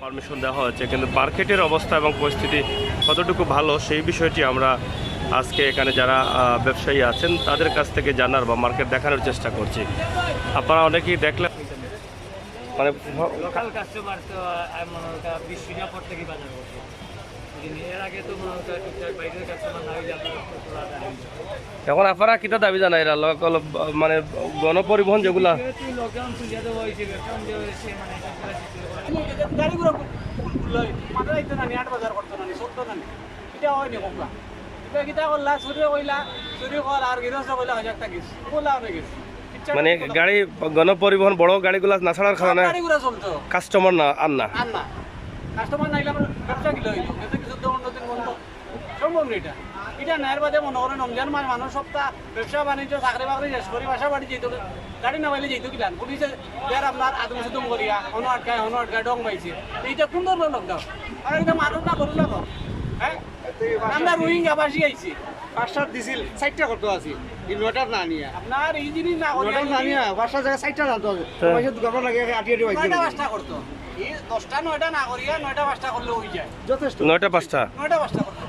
Permission দেওয়া হয়েছে, কিন্তু মার্কেটের অবস্থা এবং পরিস্থিতি কতটুকু ভালো সেই বিষয়টি আমরা আজকে এখানে যারা ব্যবসায়ী আছেন তাদের কাছ থেকে জানার বা মার্কেট দেখানোর চেষ্টা করছি। আপনারা অনেকেই দেখলেন মানে লোকাল কাস্টমার তো মনে হয় 20 টাকা পর থেকে বাজার করছে। এর আগে তো মনে হয় টুকটাক বাইরের কাস্টমার না হইলে এখন আপনারা কিটা দাবি জানাই লোকাল মানে গণপরিবহন যেগুলা লকডাউন তুলিয়া দেওয়া হয়েছে, লকডাউন দেওয়া হয়েছে মানে গাড়িগুলো মাথা দিতে না 8 বাজার করতো না 17 না এটা হয়নি কমলা এটা কিটা করলা চুরি কর আর গিরস কইলা হাজার টাকা গেছে বলা হয়ে গেছে মানে গাড়ি গণপরিবহন বড় গাড়িগুলা না ছাড়ার কারণে গাড়িগুলো চলতো কাস্টমার না আর না কাস্টমার নাইলে আমার ব্যবসা কিলো হইতো কিন্তু কিছু দিন বন্ধ সম্ভব নেই এটা নায়ের বাদে মনে করেন রমজান মাস মানুষ সপ্তাহ ব্যবসা বাণিজ্য চাকরি বাকরি শেষ করে বাসা বাড়ি যেত গাড়ি না পাইলে যেত কিলান পুলিশে যার আপনার আদম সুদম করিয়া হনো আটকায় ডং পাইছে এইটা কোন ধরনের লকডাউন আর এটা মানুষ না করল না হ্যাঁ আমরা রোহিঙ্গা বাসি আইছি 5টা দিছিল 60টা করতে আছে ইনভার্টার না নিয়া আপনার এই জিনিস না করিয়া ইনভার্টার না নিয়া 5টা জায়গা 60টা জানতো পয়সা দোকান লাগে আটি পাইছে 9টা 5টা করতো এই 10টা 9টা না করিয়া 9টা 5টা করলে হই যায় যথেষ্ট 9টা 5টা 9টা 5টা করতো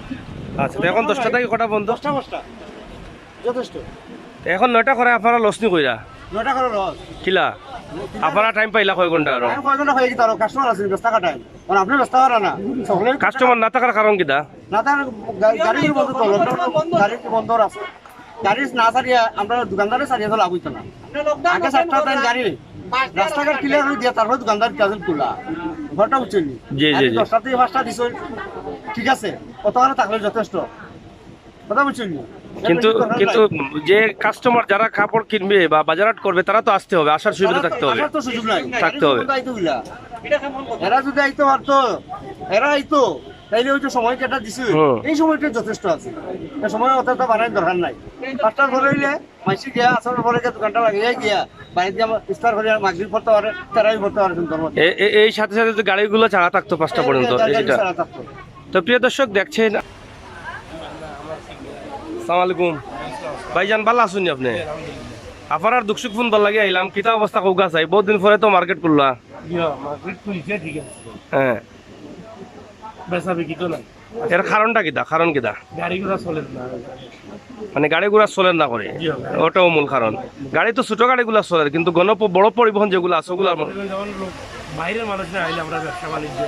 আচ্ছা তো এখন 10টা থেকে কটা বন্ধ 10টা 5টা যথেষ্ট এখন 9টা করে আপনারা লস নি কইরা 9টা করে লস কিলা আপনারা টাইম পাইলা কয় ঘন্টা আর আমি কয় ঘন্টা হয়ে গেছে আর কাস্টমার আছে ব্যস্ত কাটায় আর আপনি ব্যস্ত করা না সকলে কাস্টমার না থাকার কারণ কিটা না তার গাড়ি বন্ধ তো গাড়ি বন্ধ আছে গাড়ি না সারিয়া আমরা দোকানদারে সারিয়া তো লাভ হইতো না আগে 7টা টাইম গাড়ি রাস্তাঘাট ক্লিয়ার হয়ে দিয়া তারপর দোকানদার কাজল তোলা ঘরটা উঠছেনি জি জি জি 10টা থেকে 5টা দিছ ঠিক আছে কত করে থাকলে যথেষ্ট কথা বুঝছেন কিন্তু কিন্তু যে কাস্টমার যারা কাপড় কিনবে বা বাজারহাট করবে তারা তো আসতে হবে, আসার সুবিধা থাকতে হবে, তো সুযোগ নাই থাকতে হবে। এটা কেমন কথা এরা যদি আইতো পারতো এরা আইতো তাইলে ওই যে সময় কেটা দিছে এই সময়টা যথেষ্ট আছে এই সময় অতটা বাড়ার দরকার নাই 5টা ঘরে হইলে মাইসি গিয়া আসার পরে দোকানটা লাগিয়ে গিয়া বাইরে দিয়ে ইফতার করে মাগরিব পড়তে পারে তারাই পড়তে পারে সুন্দর মতো এই সাথে সাথে যদি গাড়িগুলো ছাড়া থাকতো 5টা পর্যন্ত এটা। তো প্রিয় দর্শক দেখছেন, আসসালামু আলাইকুম ভাইজান, ভালো আছেন আপনি? আপনার দুঃখ সুখ ফোন ভাল লাগে আইলাম, কিতা অবস্থা কৌকা চাই বহুত দিন পরে তো মার্কেট করলা। মার্কেট খুলছে ঠিক আছে, হ্যাঁ বেচা বিক্রি তো নাই, এর কারণটা কিতা? কারণ কিতা? গাড়ি ঘোড়া চলে না, মানে গাড়ি ঘোড়া চলেন না করে, ওটাও মূল কারণ। গাড়ি তো ছোট গাড়িগুলা চলে কিন্তু বড় পরিবহন যেগুলো আছে ওগুলো যেমন লোক বাইরের মানুষ না আইলে আমরা ব্যবসা বাণিজ্য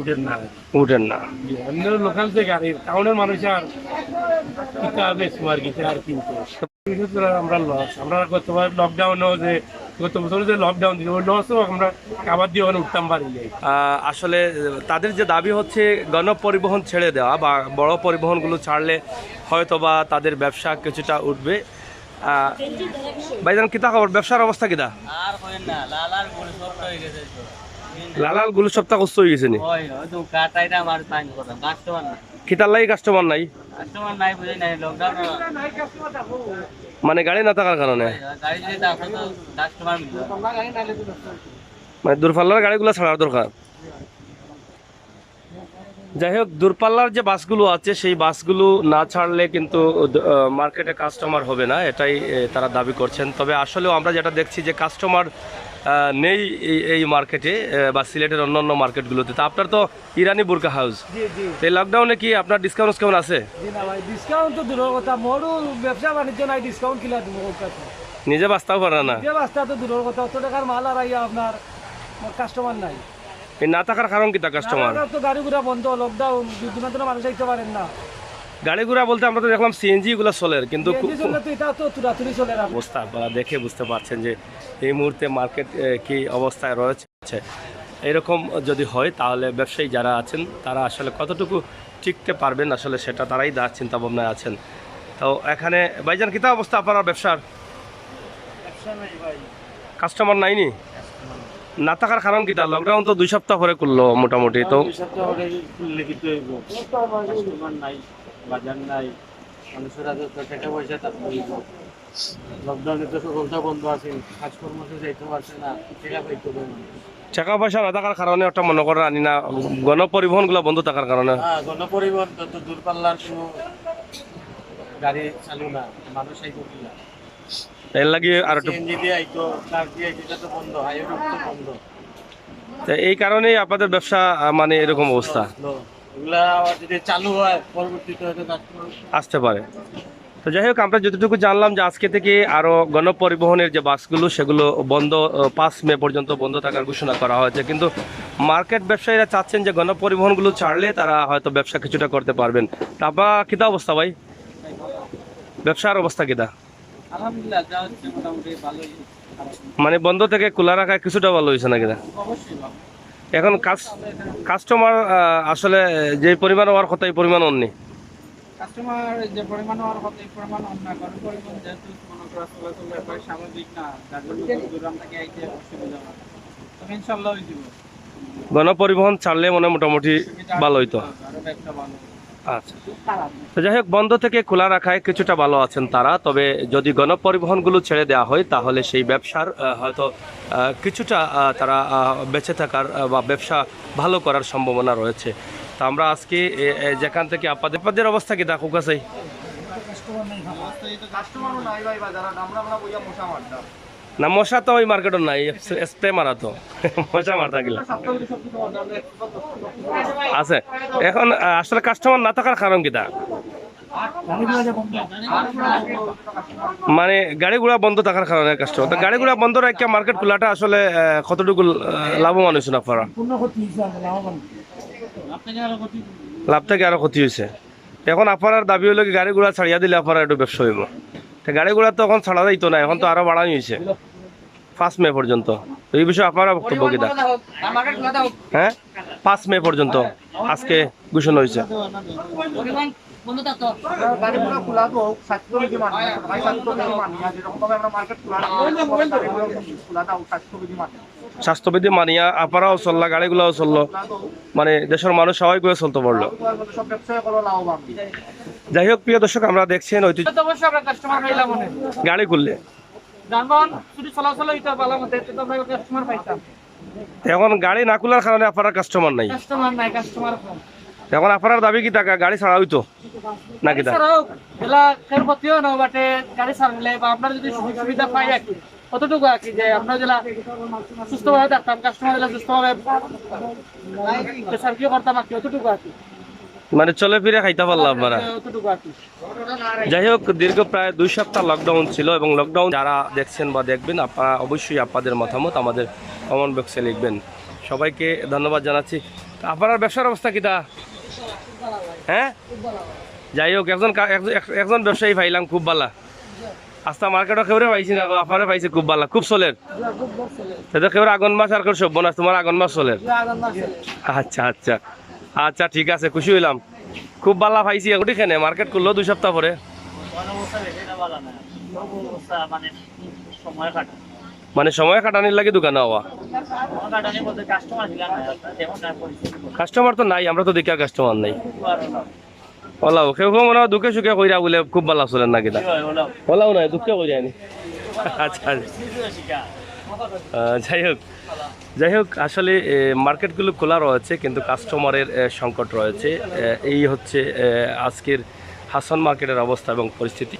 উঠেন না। অন্য লোকাল যে গাড়ি টাউনের মানুষ আর কিতা বেচবো আর কিতা আর কিনতো আমরা লস। আমরা গত লকডাউনেও যে গত বছর যে লকডাউন দিল ওই লসও আমরা খাবার দিয়ে ওখানে উঠতাম পারি নাই। আসলে তাদের যে দাবি হচ্ছে গণপরিবহন ছেড়ে দেওয়া বা বড় পরিবহনগুলো ছাড়লে হয়তো বা তাদের ব্যবসা কিছুটা উঠবে। ভাইজান কিতা খবর, ব্যবসার অবস্থা কিতা? আর কইেন না, লালার গুলো সব হয়ে গেছে, লালাল গুলো সপ্তাহ কষ্ট হয়ে গেছে নি? ওই তো কাটাইটা আমার টাইম কথা কাস্টমার না, কিতার লাগি কাস্টমার নাই? কাস্টমার নাই বুঝে নাই লকডাউন মানে গাড়ি না থাকার কারণে, গাড়ি যদি আসে তো কাস্টমার মিলবে। মানে দূরপাল্লার গাড়িগুলো ছাড়ার দরকার। যাই হোক, দূরপাল্লার যে বাসগুলো আছে সেই বাসগুলো না ছাড়লে কিন্তু মার্কেটে কাস্টমার হবে না, এটাই তারা দাবি করছেন। তবে আসলেও আমরা যেটা দেখছি যে কাস্টমার নেই এই মার্কেটে বা সিলেটের অন্যান্য মার্কেটগুলোতে। তা আপনার তো ইরানি বুরকা হাউস, এই লকডাউনে কি আপনার ডিসকাউন্ট কেমন আছে? ডিসকাউন্ট তো দূরের কথা, মোরও ব্যবসা বাণিজ্য নাই, ডিসকাউন্ট কিলা দিব নিজে বাঁচতেও পারে না, যে রাস্তা তো দূরের কথা, অত টাকার মাল আর আইয়া আপনার কাস্টমার নাই। এই না থাকার কারণ কি তা? কাস্টমার তো গাড়ি ঘোড়া বন্ধ, লকডাউন, দুদিন তো মানুষ আইতে পারেন না। গাড়ি ঘোড়া বলতে আমরা তো দেখলাম সিএনজি গুলো চলে, কিন্তু এটা তো তুরাতুরি চলে না। অবস্থা আপনারা দেখে বুঝতে পারছেন যে এই মুহূর্তে মার্কেট কি অবস্থায় রয়েছে। এরকম যদি হয় তাহলে ব্যবসায়ী যারা আছেন তারা আসলে কতটুকু টিকতে পারবেন, আসলে সেটা তারাই চিন্তা ভাবনায় আছেন। তো এখানে ভাইজান কিতা অবস্থা আপনার ব্যবসার? কাস্টমার নাইনি? না থাকার কারণ কিটা? লকডাউন তো 2 সপ্তাহ পরে করলো মোটামুটি, তো নাই, বাজার নাই, মানুষের হাতে তো টাকা পয়সা লকডাউনে তো সকলটা বন্ধ আছে, কাজকর্ম তো যাইতে পারছে না, টাকা পাইতে হবে না। টাকা পয়সা না থাকার কারণে ওটা মনে করেন আনি না, গণপরিবহন গুলো বন্ধ থাকার কারণে। হ্যাঁ, গণপরিবহন তো দূরপাল্লার কোনো গাড়ি চালু না, মানুষ আইতো কিনা এর লাগি আর একটু সিএনজি দিয়ে আইতো, ট্রাক দিয়ে আইতো, এটা তো বন্ধ, হাইওয়ে রোড তো বন্ধ। তো এই কারণেই আপনাদের ব্যবসা মানে এরকম অবস্থা এগুলা আবার যদি চালু হয় পরবর্তীতে হয়তো কাস্টমার আসতে পারে। তো যাই হোক, আমরা যতটুকু জানলাম যে আজকে থেকে আরো গণপরিবহনের যে বাসগুলো সেগুলো বন্ধ 5 মে পর্যন্ত বন্ধ থাকার ঘোষণা করা হয়েছে, কিন্তু মার্কেট ব্যবসায়ীরা চাচ্ছেন যে গণপরিবহনগুলো ছাড়লে তারা হয়তো ব্যবসা কিছুটা করতে পারবেন। তা কিতা অবস্থা ভাই, ব্যবসার অবস্থা কিতা? আলহামদুলিল্লাহ যা হচ্ছে মোটামুটি ভালোই। মানে বন্ধ থেকে খোলা রাখা কিছুটা ভালো হয়েছে না কিনা? অবশ্যই ভালো। এখন কাস্টমার আসলে যে পরিমাণ হওয়ার কথা এই পরিমাণ অন্য কাস্টমার যে পরিমাণ হওয়ার কথা এই পরিমাণ অন্য কারণ পরিমাণ যেহেতু মনে করা চলাচল ব্যাপার স্বাভাবিক না, যার জন্য দূরান্ত থেকে আইতে অসুবিধা হয়। তবে ইনশাল্লাহ হয়ে যাবে। গণপরিবহন ছাড়লে মনে মোটামুটি ভালো হইতো। আরো ব্যবসা ভালো। আচ্ছা, তো যাই হোক, বন্ধ থেকে খোলা রাখায় কিছুটা ভালো আছেন তারা। তবে যদি গণপরিবহনগুলো ছেড়ে দেওয়া হয় তাহলে সেই ব্যবসার হয়তো কিছুটা তারা বেঁচে থাকার বা ব্যবসা ভালো করার সম্ভাবনা রয়েছে। তো আমরা আজকে যেখান থেকে আপনাদের অবস্থা কি দেখো কাছে কাস্টমারও নাই ভাই বাজারে, আমরা বইয়া মশা মারতাম। না, মশা তো ওই মার্কেটও নাই, স্প্রে মারা তো মশা মারতা গেলে আছে। এখন আসলে কাস্টমার না থাকার কারণ কিটা, মানে গাড়ি ঘোড়া বন্ধ থাকার কারণে কাস্টমার। তো গাড়ি ঘোড়া বন্ধ রাখা মার্কেট খোলাটা আসলে কতটুকু লাভবান হয়েছে আপনারা? লাভ থেকে আরো ক্ষতি হয়েছে। এখন আপনার দাবি হলো কি গাড়ি ঘোড়া ছাড়িয়া দিলে আপনারা একটু ব্যবসা হইব। গাড়ি ঘোড়া তো এখন ছাড়া যাইতো না, এখন তো আরো বাড়ানো হয়েছে 5 মে পর্যন্ত। তো এই বিষয়ে আপনারা বক্তব্য কিনা? হ্যাঁ, 5 মে পর্যন্ত আজকে ঘোষণা হয়েছে। গাড়িগুলো খোলা তো স্বাস্থ্যবিধি মানি, সবাই স্বাস্থ্যবিধি মানি, যেরকম ভাবে আমরা মার্কেট খোলা খোলা দাও স্বাস্থ্যবিধি মানি। স্বাস্থ্যবিধি মানিয়া আপনারাও চললা, গাড়িগুলোও চললো, মানে দেশের মানুষ সবাই করে চলতে পারলো। সব ব্যবসায় করো লাভবান। যাই হোক, প্রিয় দর্শক, আমরা দেখছেন ঐতিহ্য অবশ্যই আমরা কাস্টমার পাইলাম মনে গাড়ি খুললে যানবাহন যদি চলাচল হইতো ভালো মতো তো আমরা কাস্টমার পাইতাম। এখন গাড়ি না খোলার কারণে আপনারা কাস্টমার নাই। কাস্টমার নাই, কাস্টমার কম। এখন আপনার দাবি কি টাকা গাড়ি ছাড়া হইতো নাকি? এছাড়াও এলা কেউ ক্ষতিও না বাটে গাড়ি ছাড়লে বা আপনার যদি সুযোগ সুবিধা পাই আর কি কতটুকু আর কি যে আমরা যেটা সুস্থভাবে থাকতাম, কাস্টমার যেটা সুস্থভাবে সার্ভিস করতাম আর কি অতটুকু আর কি, মানে চলে ফিরে খাইতে পারলাম আপনারা। অতটুকু আর কি। যাই হোক, দীর্ঘ প্রায় 2 সপ্তাহ লকডাউন ছিল, এবং লকডাউন যারা দেখছেন বা দেখবেন আপনারা অবশ্যই আপনাদের মতামত আমাদের কমেন্ট বক্সে লিখবেন। সবাইকে ধন্যবাদ জানাচ্ছি। আপনার ব্যবসার অবস্থা কিটা? হ্যাঁ, যাই হোক, একজন ব্যবসায়ী পাইলাম খুব ভালো। আস্তা মার্কেটও কেউ পাইছি না, আপনারা পাইছে খুব ভালো, খুব চলের। সেটা কেউ আগুন মাস আর কেউ সব না, তোমার আগুন মাস চলের। আচ্ছা আচ্ছা আচ্ছা, ঠিক আছে, খুশি হইলাম, খুব ভালো পাইছি। এগুলি কেনে মার্কেট করলো 2 সপ্তাহ পরে, মানে সময় কাটানির লাগে দোকানে হওয়া। কাস্টমার তো নাই, আমরা তো দেখি আর কাস্টমার নাই। ওলাও কেউ কেউ মনে হয় দুঃখে সুখে কইরা বলে খুব ভালো চলেন নাকি? ওলাও নাই, দুঃখে কই যায়নি। আচ্ছা, যাই হোক আসলে মার্কেটগুলো খোলা রয়েছে, কিন্তু কাস্টমারের সংকট রয়েছে। এই হচ্ছে আজকের হাসান মার্কেটের অবস্থা এবং পরিস্থিতি।